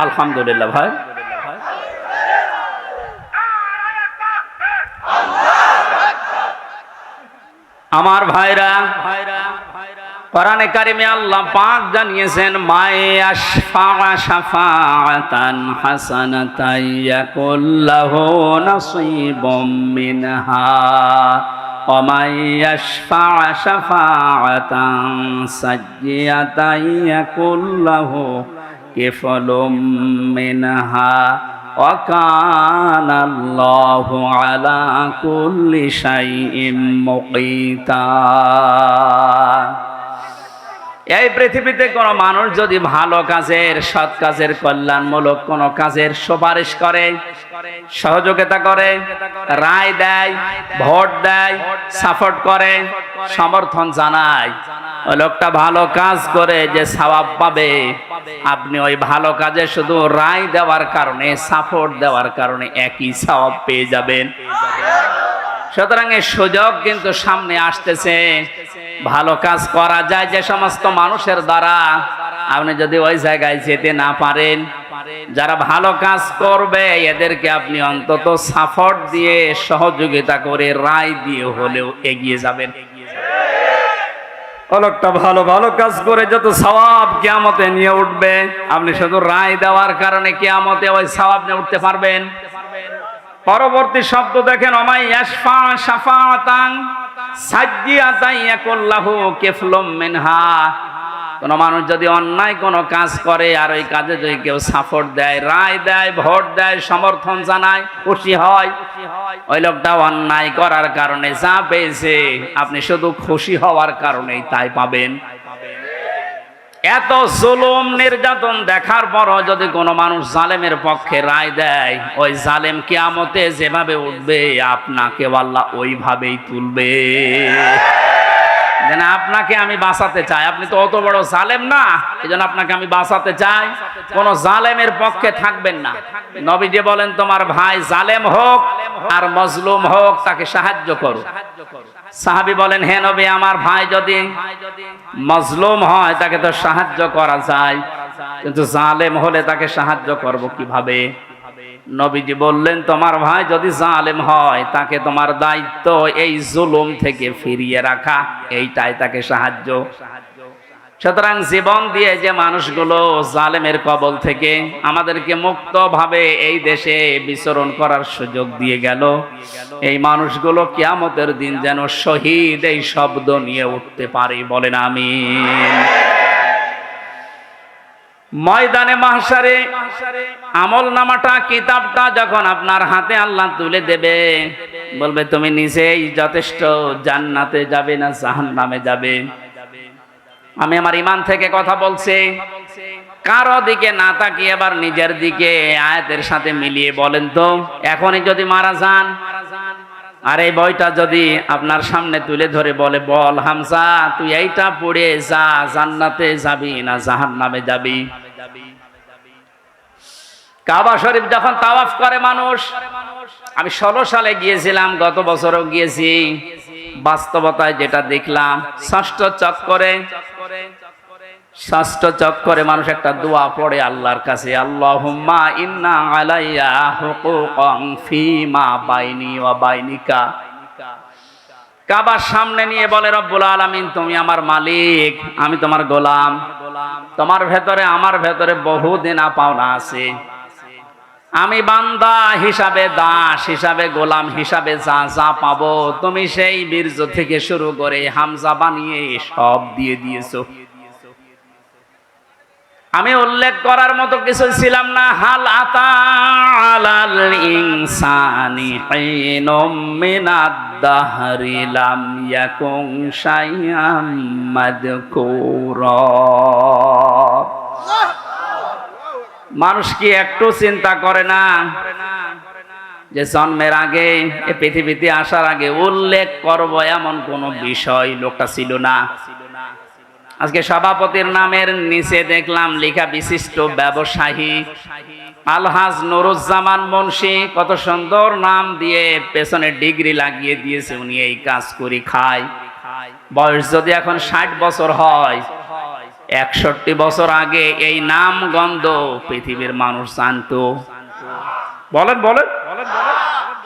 আলহামদুলিল্লাহ ভাই। আমার ভাইরা, কোরআনে কারিমে আল্লাহ পাক জানিয়েছেন মায়াশফা শাফাআতান হাসানাতান ইয়াকুল্লাহু নাসীবুম মিনহা ওয়া মায়াশফা শাফাআতান সায়্যিআতান ইয়াকুল্লাহু কিফলুম মিনহা ওয়া কানাল্লাহু আলা কুল্লি শাইইন মুকিতা। এই পৃথিবীতে কোনো মানুষ যদি ভালো কাজের, সৎ কাজের, কল্যাণমূলক কোনো কাজের সুপারিশ করে, সহযোগিতা করে, রায় দেয়, ভোট দেয়, সাপোর্ট করে, সমর্থন জানায়, ওই লোকটা ভালো কাজ করে যে সওয়াব পাবে, আপনি ওই ভালো কাজে শুধু রায় দেওয়ার কারণে, সাপোর্ট দেওয়ার কারণে একই সওয়াব পেয়ে যাবেন। সুতরাং এই সুযোগ কিন্তু সামনে আসতেছে, ভালো কাজ করা যায় যে সমস্ত মানুষের দ্বারা। আপনি যদি ওই জায়গায় যেতে না পারেন, যারা ভালো কাজ করবে এদেরকে আপনি অন্তত সাপোর্ট দিয়ে, সহযোগিতা করে, রায় দিয়ে হলেও এগিয়ে যাবেন। লোকটা ভালো ভালো কাজ করে যত সওয়াব কিয়ামতে নিয়ে উঠবে, আপনি শুধু রায় দেওয়ার কারণে কিয়ামতে ওই সওয়াব নিয়ে উঠতে পারবেন? পরবর্তী শব্দ দেখেন, ওমাই ইয়াশফা শাফাআতান সায়্যিআতান ইয়াকুল্লাহু কিফলুম মিনহা। কোন মানুষ যদি অন্যায় কোনো কাজ করে আর ওই কাজে যদি কেউ সাপোর্ট দেয়, রায় দেয়, ভোট দেয়, সমর্থন জানায়, খুশি হয়, ওই লোকটা অন্যায় করার কারণে যা পেয়েছে আপনি শুধু খুশি হওয়ার কারণেই তাই পাবেন। এত জুলুম নির্যাতন দেখার পরও যদি কোনো মানুষ জালেমের পক্ষে রায় দেয়, ওই জালেম কিয়ামতে যেভাবে উঠবে আপনাকে আল্লাহ ওইভাবেই তুলবে। যেন আপনাকে আমি বাঁচাতে চাই, আপনি তো অত বড় জালেম না, এজন্য আপনাকে আমি বাঁচাতে চাই, কোন জালেমের পক্ষে থাকবেন না। নবীজি বলেন তোমার ভাই জালেম হোক আর মজলুম হোক তাকে সাহায্য করো। সাহাবী বলেন হে নবী, আমার ভাই যদি মজলুম হয় তাকে তো সাহায্য করা যায়, কিন্তু জালেম হলে তাকে সাহায্য করব কিভাবে? নবীজি বললেন তোমার ভাই যদি জালেম হয় তাকে তোমার দায়িত্ব এই জুলুম থেকে ফিরিয়ে রাখা, এইটাই তাকে সাহায্য। সুতরাং জীবন দিয়ে যে মানুষগুলো জালেমের কবল থেকে আমাদেরকে মুক্তভাবে এই দেশে বিচরণ করার সুযোগ দিয়ে গেল, এই মানুষগুলো কিয়ামতের দিন যেন শহীদ এই শব্দ নিয়ে উঠতে পারে, বলেন আমিন। ময়দানে মাহশারে আমলনামাটা, কিতাবটা যখন আপনার হাতে আল্লাহ তুলে দেবে, বলবে তুমি নিজেই যথেষ্ট, জান্নাতে যাবে না জাহান্নামে যাবে। আমি আমার ঈমান থেকে কথা বলছি, কারো দিকে না তাকিয়ে এবার নিজের দিকে আয়াতের সাথে মিলিয়ে বলেন তো, এখনই যদি মারা যান আর এই বইটা যদি আপনার সামনে তুলে ধরে বলে বল হামজা তুই এইটা পড়ে যা, জান্নাতে যাবি না জাহান্নামে যাবি? কাবা শরীফ যখন তাওয়াফ করে মানুষ, আমি 16 সালে গিয়েছিলাম, গত বছরও গিয়েছি, বাস্তবতায় যেটা দেখলাম, ষষ্ঠ চক্করে মানুষ একটা দোয়া পড়ে আল্লাহর কাছে, আল্লাহুম্মা ইন্না আলাইয়া হুকুকান ফীমা বাইনি ওয়া বাইনিকা। কাবার সামনে নিয়ে বলে রব্বুল আলামিন তুমি আমার মালিক, আমি তোমার গোলাম, তোমার ভেতরে আমার ভেতরে বহু দেনা পাওনা আছে, আমি বান্দা হিসাবে, দাস হিসাবে, গোলাম হিসাবে যা যা পাবো তুমি সেই বীর্য থেকে শুরু করে হামজা বানিয়ে সব দিয়ে দিয়েছো। আমি উল্লেখ করার মতো কিছু ছিলাম না। হাল আতা আলাল ইনসানি হিনুম মিনাদ দাহরি লাম ইয়াকুন শাইআম মাযকুরা। মানুষ কি একটু চিন্তা করে না যে জন্মের আগে, এই পৃথিবীতে আসার আগে উল্লেখ করব এমন কোন বিষয় লোকটা ছিল না? আজকে সভাপতির নামের নিচে দেখলাম লেখা বিশিষ্ট ব্যবসায়ী আলহাজ নুরুজ্জামান মুন্সি, কত সুন্দর নাম দিয়ে পেছনে ডিগ্রি লাগিয়ে দিয়েছে, উনি এই কাজ করে খায়। বয়স যদি এখন 60 বছর হয়, 61 বছর আগে এই নাম গন্ধ পৃথিবীর মানুষ জানতো। বলেন বলেন,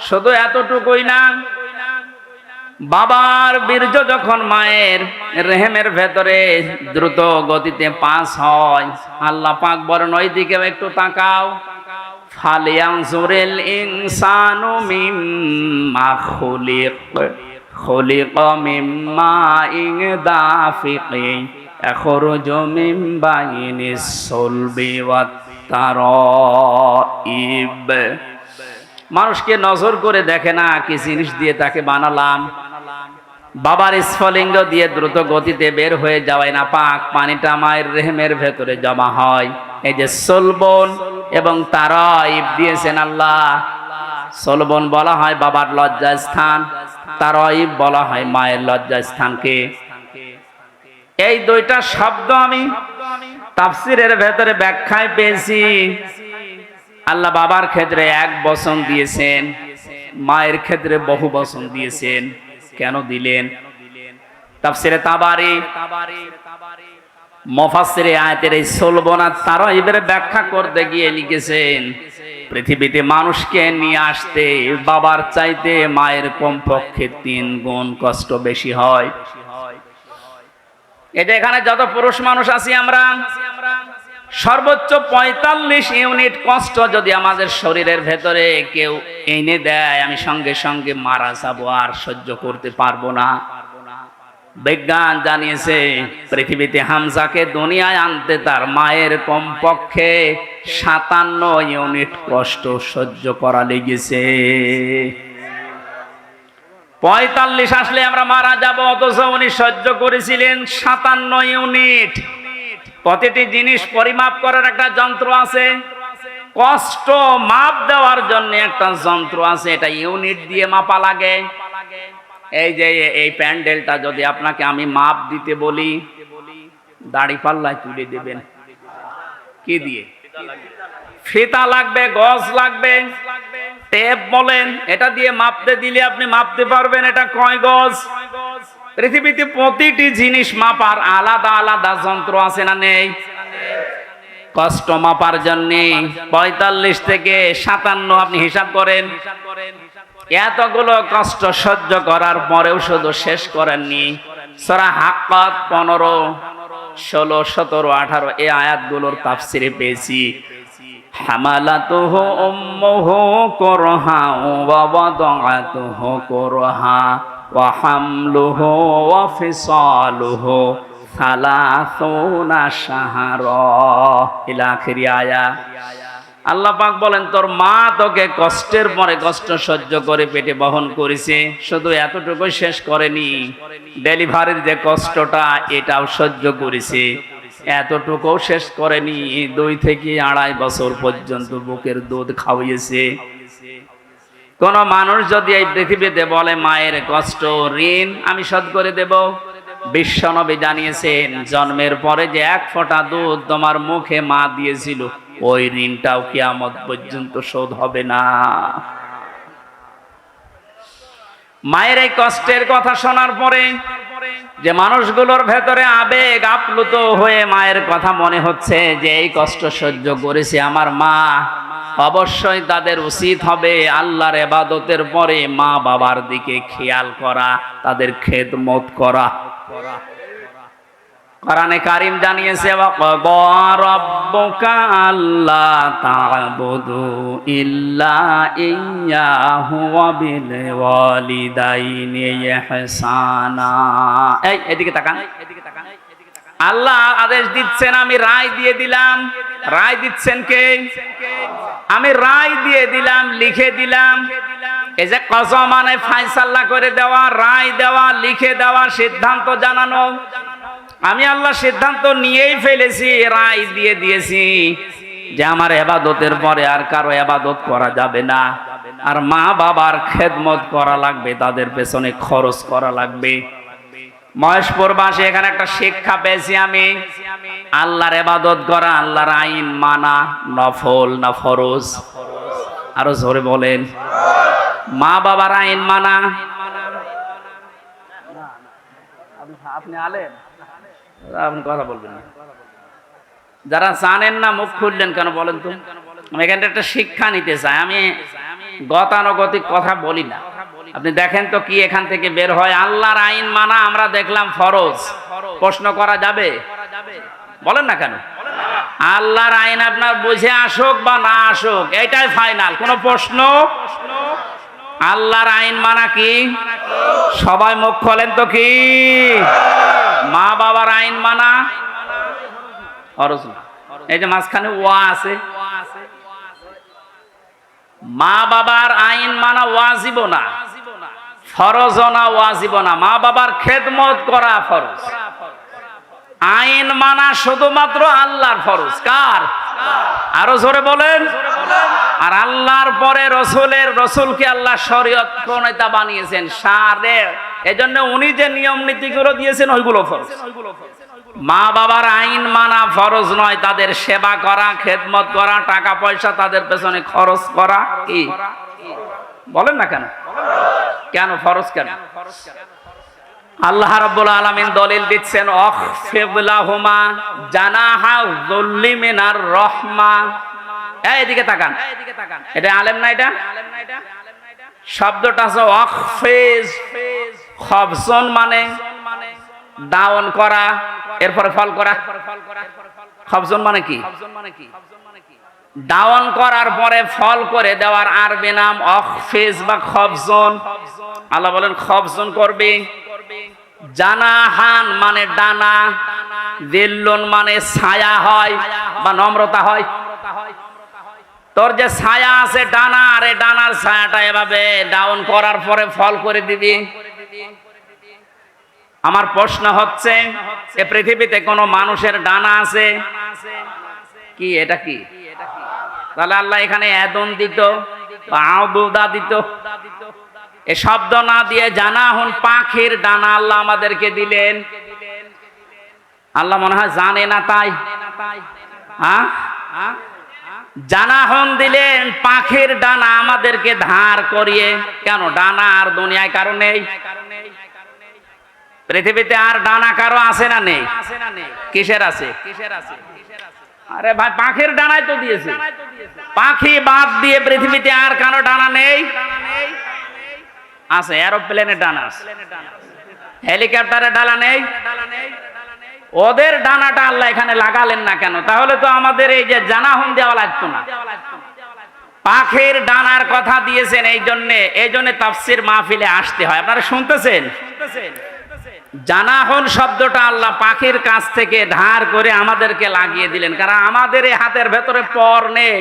শুধু এতটুকুই না, বাবার বীর্য যখন মায়ের রেহেমের ভেতরে দ্রুত গতিতে পাস হয়, আল্লাহ পাক বলেন ওই দিকে একটু তাকাও, ফালিয়ানজুরিল ইনসানু মিম্মা খুলিক, খুলিকা মিম্মা ইন দাফিকিন ইয়াখরুজু মিন বাইনিস সুলবি ওয়াত তারাইব। মানুষকে নজর করে দেখে না কি জিনিস দিয়ে তাকে বানালাম। বাবার স্ফলিঙ্গ দিয়ে দ্রুত গতিতে বের হয়ে যাওয়ায় না পাক পানিটা মায়ের রেহেমের ভেতরে জমা হয়। এই যে সলবন এবং তারাইব দিয়েছেন আল্লাহ। সলবন বলা হয় বাবার লজ্জা স্থান, তারাইব বলা হয় মায়ের লজ্জা স্থানকে। এই দুইটা শব্দ আমি তাফসীরের ভেতরে ব্যাখ্যায় পেয়েছি। আল্লাহ বাবার ক্ষেত্রে এক বচন দিয়েছেন, মায়ের ক্ষেত্রে বহু বচন দিয়েছেন। কেন দিলেন? তাফসীরে তাবারি মুফাসসিরে আয়াতের এই সলবন আর তারাইবের ব্যাখ্যা করতে গিয়ে লিখেছেন, পৃথিবীতে মানুষকে নিয়ে আসতে বাবার চাইতে মায়ের কমপক্ষে 3 গুণ কষ্ট বেশি হয়। এটা এখানে যত পুরুষ মানুষ আছি আমরা, সর্বোচ্চ 45 ইউনিট কষ্ট যদি আমাদের শরীরের ভেতরে কেউ এনে দেয়, আমি সঙ্গে সঙ্গে মারা যাবো, আর সহ্য করতে পারবো না। বিজ্ঞান জানিয়েছে পৃথিবীতে হামজাকে দুনিয়ায় আনতে তার মায়ের কমপক্ষে 57 ইউনিট কষ্ট সহ্য করা লেগেছে। 45 আসলে আমরা মারা যাব, অথচ উনি সহ্য করেছিলেন 57 ইউনিট। প্রতিটি জিনিস পরিমাপ করার একটা যন্ত্র আছে, কষ্ট মাপ দেওয়ার জন্য একটা যন্ত্র আছে, এটা ইউনিট দিয়ে মাপা লাগে। এই যে এই প্যান্ডেলটা যদি আপনাকে আমি মাপ দিতে বলি, দাড়ি পাল্লায় তুলে দেবেন কি দিয়ে? ফিতা লাগবে, গজ লাগবে, টেপ বলেন, এটা দিয়ে মাপতে দিলে আপনি মাপতে পারবেন এটা কয় গজ। পৃথিবীতে প্রতিটি জিনিস মাপার আলাদা আলাদা যন্ত্র আছে না নেই? কষ্ট মাপার জন্য 45 থেকে 57 আপনি হিসাব করেন। এতগুলো কষ্ট সহ্য করার পরেও শুধু শেষ করেননি। সূরা হাক্কাত 15, 16, 17, 18 এই আয়াতগুলোর তাফসীরে পেয়েছি, হামালাতুহু উম্মুহু কুরহা ওয়া ওয়াদাআতুহু কুরহা ওয়া হামলুহু ওয়া ফিসালুহু 30 শাহরা ইলা আখিরি আয়া। আল্লাহ পাক বলেন তোর মা তোকে কষ্টের পরে কষ্ট সহ্য করে পেটে বহন করেছে, শুধু এতটুকু শেষ করেনি, ডেলিভারির যে কষ্টটা এটাও সহ্য করেছে, এতটুকুও শেষ করেনি, 2 থেকে 2.5 বছর পর্যন্ত বুকের দুধ খাওয়িয়েছে। কোন মানুষ যদি এই পৃথিবীতে বলে মায়ের কষ্ট ঋণ আমি শোধ করে দেব, বিশ্বনবী জানিয়েছেন জন্মের পরে যে 1 ফোঁটা দুধ তোমার মুখে মা দিয়েছিল, ওই ঋণটাও কিয়ামত পর্যন্ত শোধ হবে না। মায়ের এই কষ্টের কথা শোনার পরে যে মানুষগুলোর ভেতরে আবেগ আপ্লুত হয়ে মায়ের কথা মনে হচ্ছে যে এই কষ্ট সহ্য করেছে আমার মা, অবশ্যই তাদের উচিত হবে আল্লাহর ইবাদতের পরে মা বাবার দিকে খেয়াল করা, তাদের খেদমত করা। কোরআনে কারীম জানিয়েছে ওয়াকাদা রাব্বুকা আল্লা তা'বুদু ইল্লা ইয়্যাহু ওয়া বিল ওয়ালিদাইনি ইহসানা। এদিকে তাকান। আল্লাহ আদেশ দিচ্ছেন, আমি রায় দিয়ে দিলাম। রায় দিচ্ছেন কে? আমি রায় দিয়ে দিলাম, লিখে দিলাম। এই যে কসম মানে ফয়সালা করে দেওয়া, রায় দেওয়া, লিখে দেওয়া, সিদ্ধান্ত জানানো। আমি আল্লাহ সিদ্ধান্ত নিয়েই ফেলেছি, রায় দিয়ে দিয়েছি যে আমার ইবাদতের পরে আর কারো ইবাদত করা যাবে না, আর মা বাবার খেদমত করা লাগবে, তাদের পেছনে খরচ করা লাগবে। মহেশপুর বাসী এখানে একটা শিক্ষা পেয়েছি আমি, আল্লাহর ইবাদত করা, আল্লাহর আইন মানা নফল না ফরজ? আরো জোরে বলেন। মা বাবার আইন মানা। আপনি আলেম, আপনি কথা বলবেন না। যারা জানেন না মুখ খুললেন কেন বলেন তো? আমি এখানে একটা শিক্ষা নিতে চাই। আমি গতানুগতিক কথা বলি না। আপনি দেখেন তো কি এখান থেকে বের হয়। আল্লাহর আইন মানা আমরা দেখলাম ফরজ, প্রশ্ন করা যাবে? বলেন না কেন? আল্লাহর আইন আপনার বুঝে আসুক বা না আসুক, এটাই ফাইনাল, কোনো প্রশ্ন। আল্লাহর আইন মানা কি? সবাই মুখ খোলেন তো কি? মা বাবার আইন মানা ফরজ না। এই যে মাঝখানে ওয়া আছে, মা বাবার আইন মানা ওয়াজিব না, ফরজ না, ওয়াজিব না। মা বাবার খেদমত করা ফরজ, আইন মানা শুধুমাত্র আল্লাহর ফরজ। কার? আরো জোরে বলেন। আর আল্লাহর পরে রসুলকে আল্লাহ শরীয়ত প্রণেতা বানিয়েছেন, শারে। এজন্য উনি যে নিয়ম নীতিগুলো দিয়েছেন ওইগুলো ফরজ। মা বাবার আইন মানা ফরজ নয়, তাদের সেবা করা, খেদমত করা, টাকা পয়সা তাদের পেছনে খরচ করা কি? বলেন না কেন? কেন ফরজ? কেন? আল্লাহ রাব্বুল আলামিন দলিল দিচ্ছেন, আখফিদ লাহুমা জানাহা যুল্লি মিনার রাহমা। এদিকে তাকান, এটা আলেম না? এটা শব্দটা আছে আখফিজ, খবসন মানে ডাউন করা, এরপরে ফল করা। খবসন মানে কি? ডাউন করার পরে ফল করে দেওয়ার আরবি নাম আখফিজ বা খবসন। আল্লাহ বলেন খবসন করবে। জানাহান মানে ডানা, দিল্লুন মানে ছায়া হয় বা নম্রতা হয়। তোর যে ছায়া আছে ডানা, আর এই ডানার ছায়াটা এভাবে ডাউন করার পরে ফল করে দিবি। আমার প্রশ্ন হচ্ছে, এ পৃথিবীতে কোনো মানুষের ডানা আছে কি? এটা কি? তাহলে আল্লাহ এখানে এদন দিত বা আউদুদা দিত, এ শব্দ না দিয়ে জানাহুন পাখির ডানা আল্লাহ আমাদেরকে দিলেন। আল্লাহ মনে হয় জানে না তাই? হ্যাঁ, জানাহুন দিলেন পাখির ডানা আমাদেরকে ধার করিয়ে। কেন? ডানা আর দুনিয়ায় কারো নেই। পৃথিবীতে আর ডানা কারো আছে না নেই? কিসের আছে? আরে ভাই, পাখির ডানাই তো দিয়েছে। পাখি বাদ দিয়ে পৃথিবীতে আর কারো ডানা নেই? আছে। এরোপ্লেনের ডানা আছে, হেলিকপ্টারের ডানা নেই। ওদের ডানাটা আল্লাহ এখানে লাগালেন না কেন? তাহলে তো আমাদের এই যে জানাহুন দেওয়া লাগতো না। পাখির ডানার কথা দিয়েছেন এই জন্য তাফসীর মাহফিলে আসতে হয়। আপনারা শুনতেছেন? জানাহুন শব্দটা আল্লাহ পাখির কাছ থেকে ধার করে আমাদেরকে লাগিয়ে দিলেন, কারণ আমাদের এই হাতের ভেতরে পর নেই,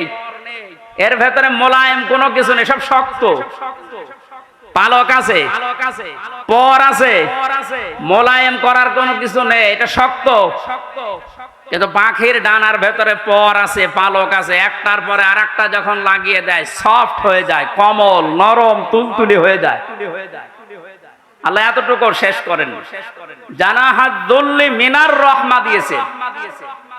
এর ভেতরে মোলায়েম কোনো কিছু নেই, সব শক্ত। পালক আছে, পর আছে, মোলায়েম করার কোনো কিছু নেই, এটা শক্ত। কিন্তু পাখির ডানার ভেতরে পর আছে, পালক আছে, একটার পরে আরেকটা যখন লাগিয়ে দেয় সফট হয়ে যায়, কোমল, নরম, তুলতুলি হয়ে যায়। আল্লাহ এতটুকু শেষ করেন। জানাহাত দুল্লি মিনার রহমা দিয়েছে,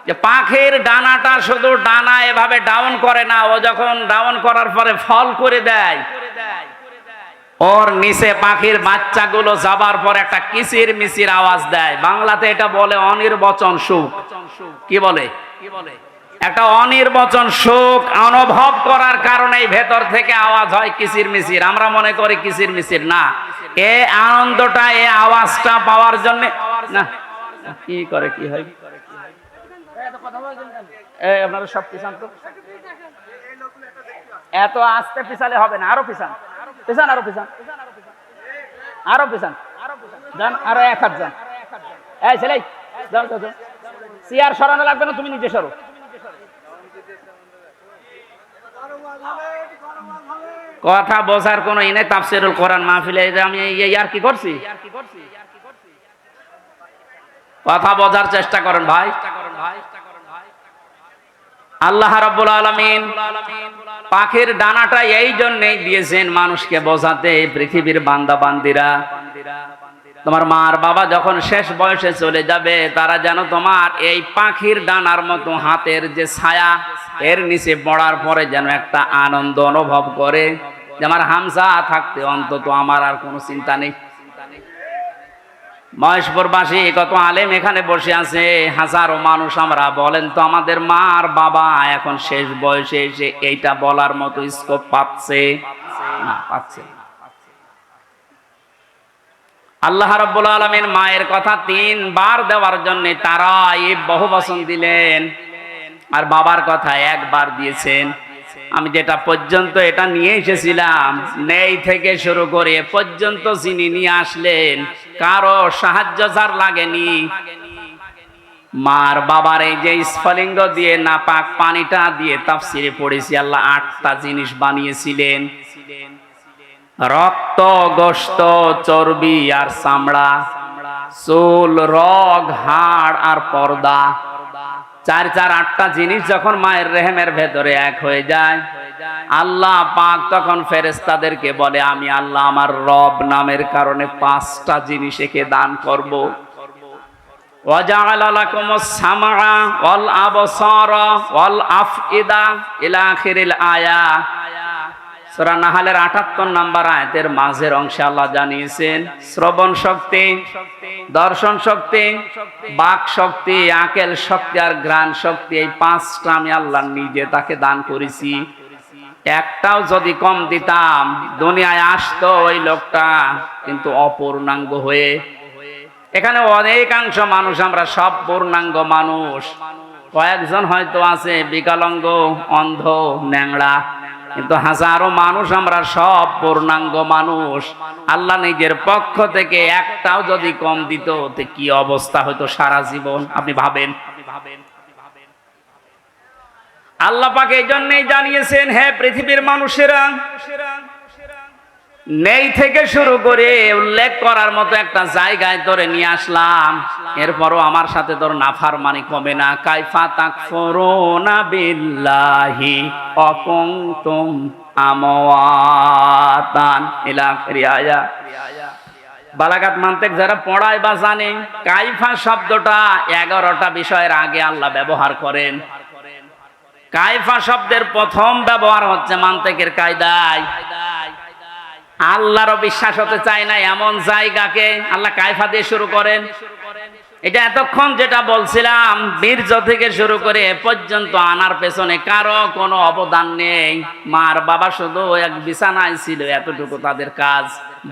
যে পাখির ডানাটা শুধু ডানা এভাবে ডাউন করে না, ও যখন ডাউন করার পরে ফল করে দেয়, ওর নিচে পাখির বাচ্চাগুলো যাবার পর একটা কিচির মিচির আওয়াজ দেয়। বাংলাতে এটা বলে অনির্বচন সুখ। কি বলে? একটা অনির্বচন সুখ অনুভব করার কারণে ভেতর থেকে আওয়াজ হয় কিচির মিচির। আমরা মনে করি কিচির মিচির না, এ আনন্দটা, এ আওয়াজটা পাওয়ার জন্য না। কি করে কি হয়? আপনারা সব পিছান তো, এত আস্তে পিছালে হবে না, আরো পিছান, পিছান, আরো পিছান, আরো পিছান, যান, আরো এক হাত যান। এই ছেলে, যাও যাও যাও, চেয়ার সরানো লাগবে না, তুমি নিজে সরো। কথা বোঝার কোন ইনে তাফসীরুল কোরআন মাহফিলে আমি আর কি করছি? কথা বোঝার চেষ্টা করেন ভাই। আল্লাহ রাব্বুল আলামিন পাখির ডানাটা এই জন্যই দিয়েছেন মানুষকে বোঝাতে, পৃথিবীর বান্দা বান্দিরা, তোমার মার বাবা যখন শেষ বয়সে চলে যাবে, তারা যেন তোমার এই পাখির ডানার মতো হাতের যে ছায়া, এর নিচে পড়ার পরে যেন একটা আনন্দ অনুভব করে, যে আমার হামজা থাকতে অন্তত আমার আর কোনো চিন্তা নেই। মহেশপুরবাসী কত আলেম এখানে বসে আছে, হাজারো মানুষ আমরা। বলেন তো আমাদের মা আর বাবা এখন শেষ বয়সে এসে এইটা বলার মতো স্কোপ পাচ্ছে না? পাচ্ছে না। আল্লাহ রাব্বুল আলামিন মায়ের কথা 3 বার দেওয়ার জন্য তারা এই বহু বচন দিলেন, আর বাবার কথা 1 বার দিয়েছেন। আমি যেটা পর্যন্ত এটা নিয়ে এসেছিলাম, নেই থেকে শুরু করে পর্যন্ত যিনি নিয়ে আসলেন, কারো সাহায্য যার লাগেনি। মার বাবার এই যে স্ফলিঙ্গ দিয়ে নাপাক পানিটা দিয়ে তাফসিরে পড়েছি, আল্লাহ 8টা জিনিস বানিয়েছিলেন: রক্ত, গোশত, চর্বি আর চামড়া, চুল, রগ, হাড় আর পর্দা। 8টা জিনিস যখন মায়ের রেহেমের ভেতরে এক হয়ে যায়, আল্লাহ পাক তখন ফেরেশতাদেরকে বলে, আমি আল্লাহ আমার রব নামের কারণে 5টা জিনিস একে দান করব। ওয়াজআলা লাকুমুস সামআ ওয়াল আবসারা ওয়াল আফইদা ইলা আখিরিল আয়া। সূরা নাহলের 78 নম্বর আয়াতের মাঝের অংশে আল্লাহ জানিয়েছেন, শ্রবণ শক্তি, দর্শন শক্তি, বাক শক্তি, আকেল শক্তি আর ঘ্রাণ শক্তি, এই 5টা আমি আল্লাহ নিজে তাকে দান করেছি। একটাও যদি কম দিতাম, দুনিয়ায় আসতো ওই লোকটা কিন্তু অপূর্ণাঙ্গ হয়ে। এখানে অনেকাংশ মানুষ আমরা সব পূর্ণাঙ্গ মানুষ, কয়েকজন হয়তো আছে বিকলাঙ্গ, অন্ধ, ন্যাংড়া, কিন্তু হাজারো মানুষ আমরা সব পূর্ণাঙ্গ মানুষ। আল্লাহ নিজের পক্ষ থেকে একটাও যদি কম দিত, তো কি অবস্থা হতো সারা জীবন আপনি ভাবেন। আল্লাহ পাক এই জন্যই জানিয়েছেন, হে পৃথিবীর মানুষেরা, নেই থেকে শুরু করে উল্লেখ করার মতো একটা জায়গায় তোরে নিয়ে আসলাম, এরপরও আমার সাথে তোর নাফরমানি কমে না। কাইফা তাকফুরুনা বিল্লাহি ওয়া কুনতুম আমওয়াতান ইলা আখিরি আয়া। বালাগাত মানতিক যারা পড়ায় বা জানে, কাইফা শব্দটা 11টা বিষয়ের আগে আল্লাহ ব্যবহার করেন। কাইফা শব্দের প্রথম ব্যবহার হচ্ছে মানতিকের কায়দায়। আল্লাহরও বিশ্বাস হতে চায় না এমন জায়গাকে আল্লাহ কায়ফা দিয়ে শুরু করেন। এটা এতক্ষণ যেটা বলছিলাম, বীর্য থেকে শুরু করে এ পর্যন্ত আনার পেছনে কারো কোনো অবদান নেই। মার বাবা শুধু এক বিছানায় ছিল, এতটুকু তাদের কাজ।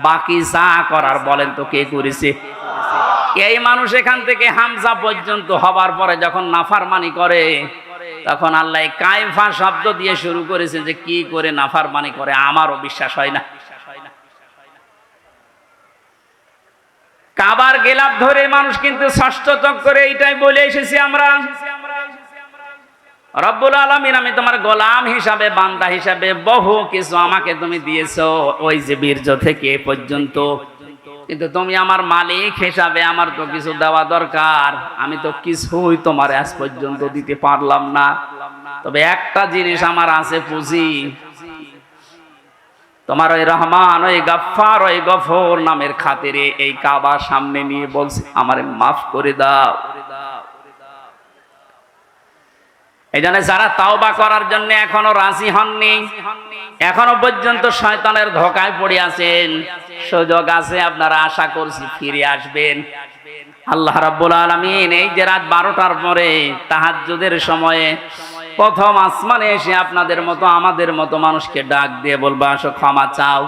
বাকি যা করার বলেন তো কে করেছে? এই মানুষ এখান থেকে হামজা পর্যন্ত হবার পরে যখন নাফরমানি করে, তখন আল্লাহ কায়ফা শব্দ দিয়ে শুরু করেছে যে কি করে নাফরমানি করে আমারও বিশ্বাস হয় না। কাবার গেলাপ ধরে মানুষ কিন্তু ষষ্ঠ চক্করে এইটাই বলে এসেছি আমরা, রব্বুল আলামিন আমি তোমার গোলাম হিসাবে, বান্দা হিসাবে বহু কিছু আমাকে তুমি দিয়েছো, ওই যে বীর্য থেকে এ পর্যন্ত, কিন্তু তুমি আমার মালিক হিসাবে আমার তো কিছু দেওয়া দরকার। আমি তো কিছুই তোমার আজ পর্যন্ত দিতে পারলাম না, তবে একটা জিনিস আমার আছে, পুঁজি। তোমার ওই রহমান, ওই গফফার, ওই গফুর নামের খাতিরে এই কাবা সামনে নিয়ে বলছি, আমারে মাফ করে দাও। এই জন্য যারা তাওবা করার জন্য এখনো রাজি হননি, এখনো পর্যন্ত শয়তানের ধোঁকায় পড়ে আছেন, সুযোগ আছে, আপনারা আশা করছি ফিরে আসবেন। আল্লাহ রাব্বুল আলামিন এই যে রাত 12টার পরে তাহাজ্জুদের সময়ে প্রথম আসমানে এসে আপনাদের মতো আমাদের মতো মানুষকে ডাক দিয়ে বলবো, আসো ক্ষমা চাও,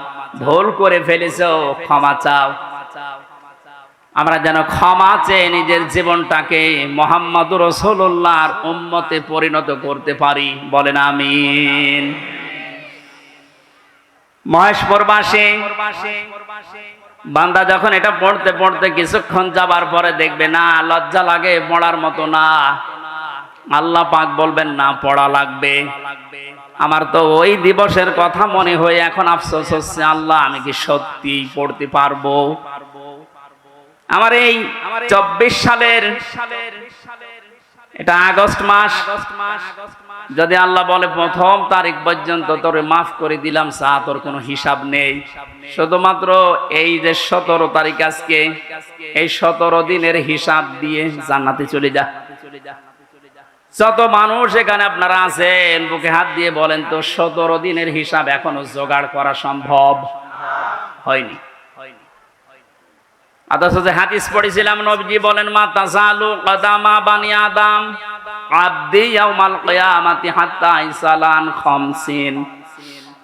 ভুল করে ফেলেছো, ক্ষমা চাও। আমরা যেন ক্ষমা চেয়ে নিজের জীবনটাকে মুহাম্মদুর রাসূলুল্লাহর উম্মতে পরিণত করতে পারি, বলেন আমিন। মহেশপুরবাসী বান্দা যখন এটা পড়তে পড়তে কিছুক্ষণ যাবার পরে দেখবে না লজ্জা লাগে, পড়ার মতো না, আল্লাহ পাক বলবেন না পড়া লাগবে। আমার তো ওই দিবসের কথা মনে হয়ে এখন আফসোস হচ্ছে, আল্লাহ আমি কি সত্যি পড়তে পারবো? আমার এই 24 সালের এটা আগস্ট মাস, যদি আল্লাহ বলে প্রথম তারিখ পর্যন্ত তোরে মাফ করে দিলাম, চা তোর কোনো হিসাব নেই, শুধুমাত্র এই যে 17 তারিখ আজকে, এই 17 দিনের হিসাব দিয়ে জান্নাতে চলে যা। যত মানুষ এখানে আপনারা আছেন, বুকে হাত দিয়ে বলেন তো 17 দিনের হিসাব এখনো জোগাড় করা সম্ভব হয়নি? অথচ যে হাদিস পড়েছিলাম নবীজি বলেন মা তাজালু কদামা বানি আদম আবদি ইয়াউমাল কিয়ামাতি হাত্তা ইসালান খামসিন।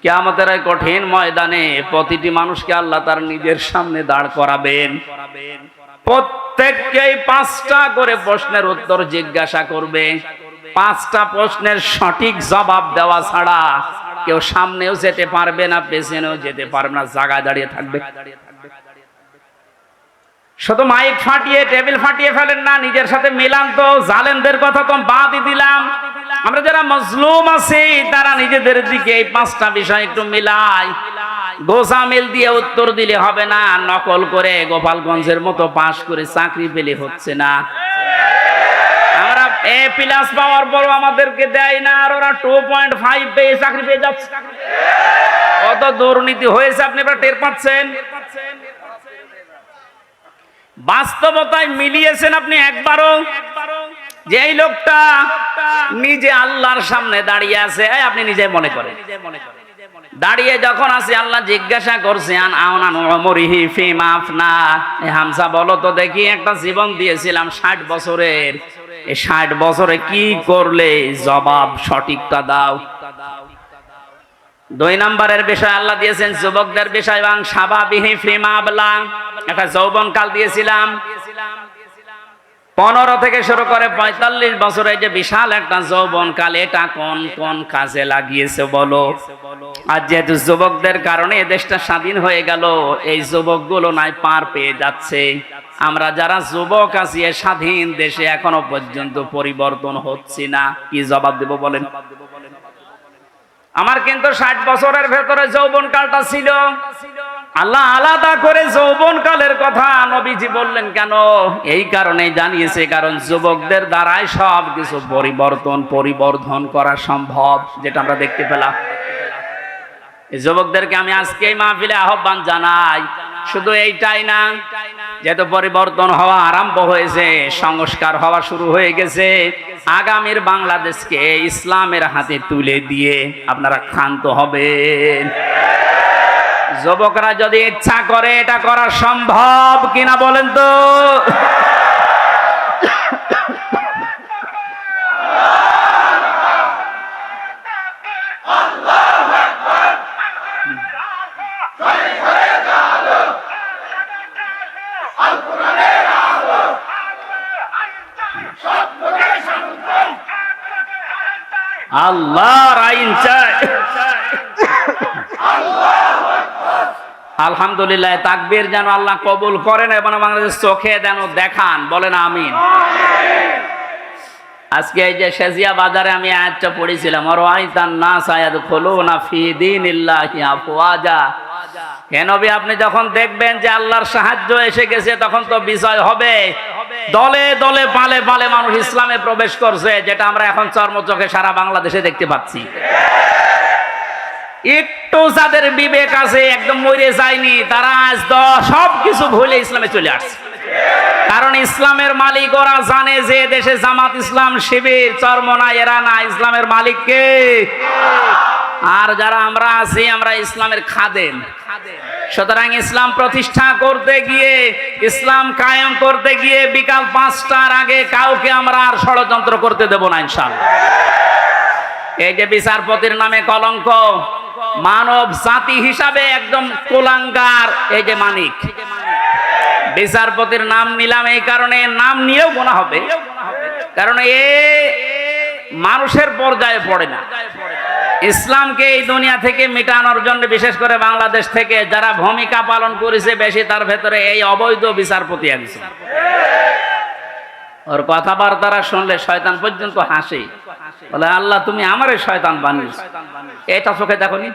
কিয়ামতের এই কঠিন ময়দানে প্রতিটি মানুষকে আল্লাহ তার নিজের সামনে দাঁড় করাবেন। প্রত্যেককেই 5টা করে প্রশ্নের উত্তর জিজ্ঞাসা করবে। 5টা প্রশ্নের সঠিক জবাব দেওয়া ছাড়া কেউ সামনেও যেতে পারবে না, পেছনেও যেতে পারবে না, জায়গায় দাঁড়িয়ে থাকবে। শুধু মাইক ফাটিয়ে টেবিল ফাটিয়ে ফেলেন না, নিজের সাথে মিলান তো। জালেমদের কথা তো বাদই দিলাম, আমরা যারা মজলুম আছি তারা নিজেদের দিকে এই 5টা বিষয় একটু মিলাই। গোজামিল দিয়ে উত্তর দিলে হবে না, নকল করে গোপালগঞ্জের মতো পাশ করে চাকরি পেলে হচ্ছে না। আমরা A+ পাওয়ার পরও আমাদেরকে দেয় না, আর ওরা 2.5 পেয়ে চাকরি পেয়ে যাচ্ছে। কত দুর্নীতি হয়েছে আপনি এবার টের পাচ্ছেন। বাস্তবতায় মিলিয়েছেন আপনি একবারও যে এই লোকটা নিজে আল্লাহর সামনে দাঁড়িয়ে আছে? আপনি নিজে মনে করেন, দাঁড়িয়ে যখন আছে আল্লাহ জিজ্ঞাসা করছেন হামজা বলো তো দেখি, একটা জীবন দিয়েছিলাম 60 বছরের, এই 60 বছরে কি করলে, জবাব সঠিকটা দাও। 2 নম্বরের বিষয় আল্লাহ দিয়েছেন যুবকদের বিষয়, এবং সাবাবিহি ফিমা আবলা, একটা যৌবন কাল দিয়েছিলাম। 15 থেকে শুরু করে 45 বছরে যে বিশাল একটা যৌবন কাল, এটা কোন কোন কাজে লাগিয়েছে বলো? আর যেহেতু যুবকদের কারণে এই দেশটা স্বাধীন হয়ে গেল, এই যুবকগুলো নাই পার পেয়ে যাচ্ছে। আমরা যারা যুবক আছি এই স্বাধীন দেশে এখনো পর্যন্ত পরিবর্তন হচ্ছে না। কি জবাব দেব বলেন? আমার কিন্তু 60 বছরের ভেতরে যৌবন কালটা ছিল। আল্লাহ আলাদা করে যৌবন কালের কথা নবীজি বললেন কেন? এই কারণেই জানিয়েছে, কারণ যুবকদের দ্বারাই সব কিছু পরিবর্ধন করা সম্ভব, যেটা আমরা দেখতে পেলাম। এই যুবকদেরকে আমি আজকে এই মাহফিলে আহ্বান জানাই। শুধু এইটাই না, যেহেতু পরিবর্তন হওয়া আরম্ভ হয়েছে, সংস্কার হওয়া শুরু হয়ে গেছে, আগামীর বাংলাদেশকে ইসলামের হাতে তুলে দিয়ে আপনারা ক্ষান্ত হবেন। যুবকরা যদি ইচ্ছা করে এটা করা সম্ভব কিনা বলেন তো? আল্লাহর আইন চাই। আলহামদুলিল্লাহ, তাকবীর যেন আল্লাহ কবুল করেন এবং বাংলাদেশ চোখে যেন দেখান, বলেন আমিন। আজকে এই যে শেজিয়া বাজারে আমি আয়াতটা পড়েছিলাম, আরাইতান নাস ইয়াদখুলুনা ফি দীনিল্লাহি আফওয়াজা। হে নবী, আপনি যখন দেখবেন যে আল্লাহর সাহায্য এসে গেছে, তখন তো বিজয় হবে। দলে দলে পালে পালে মানুষ ইসলামে প্রবেশ করছে, যেটা আমরা এখন চর্মচোখে সারা বাংলাদেশে দেখতে পাচ্ছি। একটু যাদের বিবেক আছে, একদম মরে যায়নি, তারা আজ সবকিছু ভুলে ইসলামে চলে আসছে। কারণ ইসলামের মালিক ওরা জানে যে দেশে জামাত ইসলাম শিবির চরমনা, এরা না, ইসলামের মালিক কে? আর যারা আমরা আছি, আমরা ইসলামের খাদেম। সুতরাং ইসলাম প্রতিষ্ঠা করতে গিয়ে, ইসলাম কায়েম করতে গিয়ে বিকাল 5টার আগে কাউকে আমরা আর ষড়যন্ত্র করতে দেব না ইনশাআল্লাহ। এই যে বিচারপতির নামে কলঙ্ক, মানব জাতি হিসাবে একদম কুলাঙ্গার এই যে মানিক, বিচারপতির নাম নিলাম এই কারণে, নাম নিয়েও গোনা হবে, কারণ এ মানুষের পর্যায়ে পড়ে না। ইসলামকে এই দুনিয়া থেকে মিটানোর জন্য বিশেষ করে বাংলাদেশ থেকে যারা ভূমিকা পালন করেছে বেশি, তার ভেতরে এই অবৈধ বিচারপতি একজন। ওর কথাবার্তারা শুনলে শয়তান পর্যন্ত হাসে, বলে আল্লাহ তুমি আমারে শয়তান বানিয়েছ। এটা চোখে দেখোনি?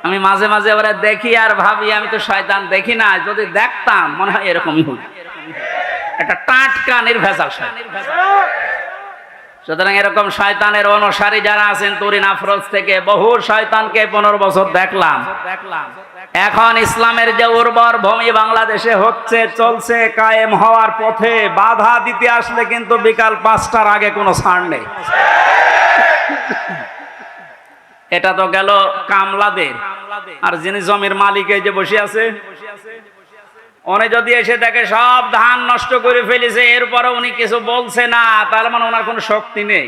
আমি মাঝে মাঝে ওরা দেখি আর ভাবি আমি তো শয়তান দেখি না, যদি দেখতাম মনে হয় এরকমই হতো, একটা টাটকা নির্ভেজাল শয়তান। সুতরাং এরকম শয়তানের অনুসারী যারা আছেন, তুরিন আফরোজ থেকে বহু শয়তানকে 15 বছর দেখলাম। এখন ইসলামের যে উর্বর ভূমি বাংলাদেশে হচ্ছে, চলছে, কায়েম হওয়ার পথে, বাধা দিতে আসলে কিন্তু বিকাল 5টার আগে কোনো ছাড় নেই। এটা তো গেল কামলাদের। আর যিনি জমির মালিক এই যে বসে আছে, উনি যদি এসে দেখে সব ধান নষ্ট করে ফেলেছে, এরপরে উনি কিছু বলছে না, তার মানে ওনার কোনো শক্তি নেই।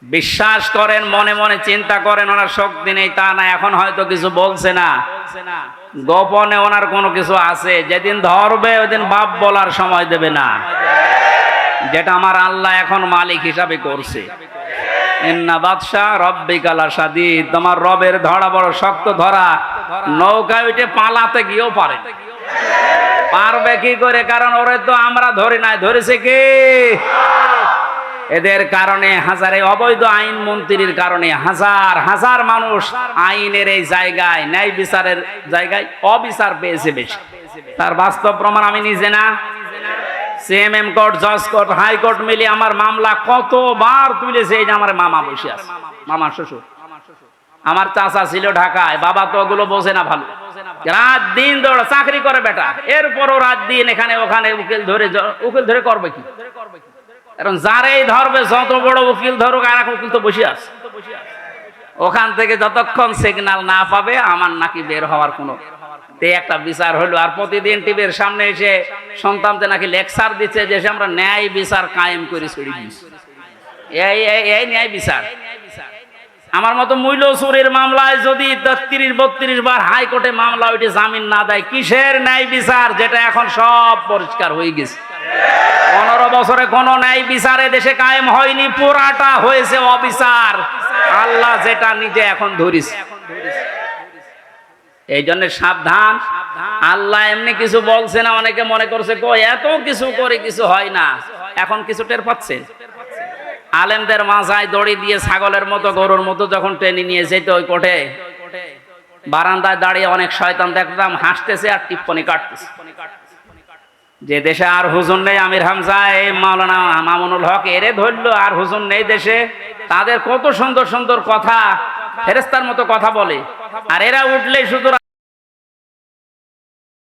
বিশ্বাস করেন, মনে মনে চিন্তা করেন ওনার শক্তি নেই তা না, এখন হয়তো কিছু বলছে না, গোপনে ওনার কোনো কিছু আছে। যেদিন ধরবে ওইদিন বাপ বলার সময় দেবে না, যেটা আমার আল্লাহ এখন মালিক হিসাবে করছে। ইন্না বাদশা রব্বিকা লাশাদীদ, তোমার রবের ধরা বড় শক্ত ধরা। নৌকায় উঠে পালাতে গিয়েও পারবে কি করে? কারণ ওরে তো আমরা ধরি নাই, ধরেছে কে? এদের কারণে হাজারে অবৈধ আইন মন্ত্রীর কারণে হাজার হাজার মানুষ আইনের এই জায়গায়, ন্যায় বিচারের জায়গায় অবিচার পেয়েছে বেশি। তার বাস্তব প্রমাণ আমি নিজে না, সিএমএম কোর্ট, জজ কোর্ট, হাইকোর্ট মিলে আমার মামলা কতবার তুলেছে। এই যে আমার মামা বসে আছে, মামা শ্বশুর, আমার চাচা ছিল ঢাকায়, বাবা তো ওগুলো বোঝে না ভালো, রাত দিন দৌড়া চাকরি করে বেটা, এরপরও রাত দিন এখানে ওখানে উকিল ধরে করবে কি? কারণ যারাই ধরবে, যত বড় উকিল ধরুক, আর এক উকিল তো বসে আছে ওখান থেকে, যতক্ষণ সিগন্যাল না পাবে আমার নাকি বের হওয়ার কোনো একটা বিচার হলো। আর প্রতিদিন টিভির সামনে এসে সন্তানকে নাকি লেকচার দিচ্ছে যে আমরা ন্যায় বিচার কায়েম করে ছড়ি দিচ্ছি। এই ন্যায় বিচার। আমার মতো মূল্য চুরির মামলায় যদি ৩০-৩২ বার হাইকোর্টে মামলা ওইটি জামিন না দেয়, কিসের ন্যায় বিচার? যেটা এখন সব পরিষ্কার হয়ে গেছে। ১৫ বছরে কোন ন্যায় বিচারে দেশে কায়েম হয়নি, পুরাটা হয়েছে অবিচার। আল্লাহ যেটা নিজে এখন ধরিস। এই জন্য সাবধান, আল্লাহ এমনি কিছু বলছে না। অনেকে মনে করছে এত কিছু করে কিছু হয় না, এখন কিছু টের পাচ্ছে। আলেমদের মাথায় দড়ি দিয়ে ছাগলের মতো, গরুর মতো যখন টেনে নিয়ে যেত ওই কোর্টে, বারান্দায় দাঁড়িয়ে অনেক শয়তান দেখতাম হাসতেছে আর টিপ্পনি কাটতেছে। যে দেশে আর হুজুর নেই, আমির হামজা, এই মাওলানা মামুনুল হক, এরে ধরলো, আর হুজুর নেই দেশে, তাদের কত সুন্দর সুন্দর কথা, ফেরেশতার মতো কথা বলে, আর এরা উঠলেই শুধু